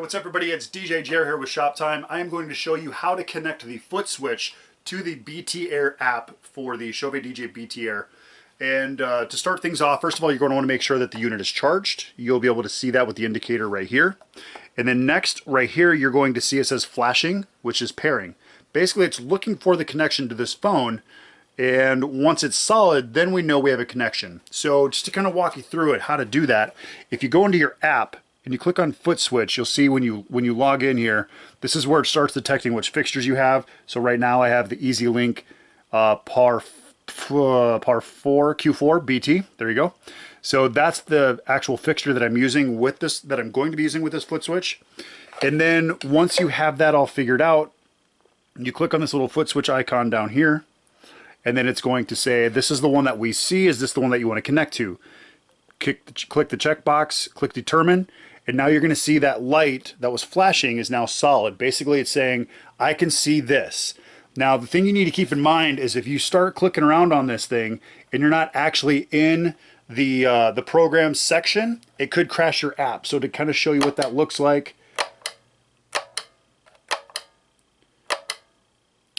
what's up everybody? It's BTAir here with Shoptime. I am going to show you how to connect the foot switch to the BTAir app for the Chauvet BTAir. And to start things off, first of all, you're going to want to make sure that the unit is charged. You'll be able to see that with the indicator right here. And then next, right here, you're going to see it says flashing, which is pairing. Basically, it's looking for the connection to this phone. And once it's solid, then we know we have a connection. So just to kind of walk you through it, how to do that, if you go into your app, and you click on foot switch, you'll see when you log in here, this is where it starts detecting which fixtures you have. So right now I have the EasyLink par 4 Q4 BT. There you go. So that's the actual fixture that I'm using with this, that I'm going to be using with this foot switch. And then once you have that all figured out, you click on this little foot switch icon down here, and then it's going to say, this is the one that we see. Is this the one that you want to connect to? Click the checkbox, click determine. And now you're going to see that light that was flashing is now solid. Basically, it's saying, I can see this. Now, the thing you need to keep in mind is if you start clicking around on this thing and you're not actually in the program section, it could crash your app. So to kind of show you what that looks like.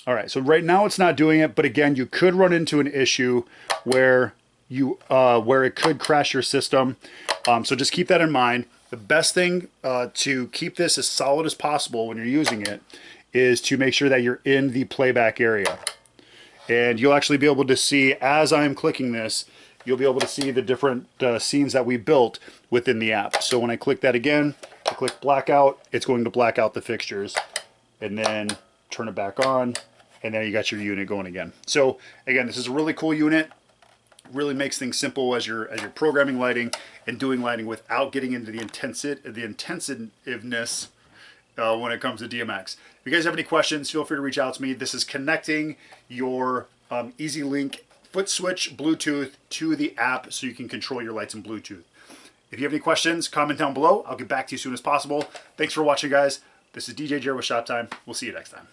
All right, so right now it's not doing it, but again, you could run into an issue where it could crash your system. So just keep that in mind. The best thing to keep this as solid as possible when you're using it is to make sure that you're in the playback area. And you'll actually be able to see, as I'm clicking this, you'll be able to see the different scenes that we built within the app. So when I click that again, I click blackout, it's going to black out the fixtures, and then turn it back on, and then you got your unit going again. So again, this is a really cool unit. Really makes things simple as you're programming lighting and doing lighting without getting into the intensiveness when it comes to DMX. If you guys have any questions, feel free to reach out to me. This is connecting your EasyLink foot switch Bluetooth to the app so you can control your lights in Bluetooth. If you have any questions, comment down below. I'll get back to you as soon as possible. Thanks for watching, guys. This is BTAir with Shoptime. We'll see you next time.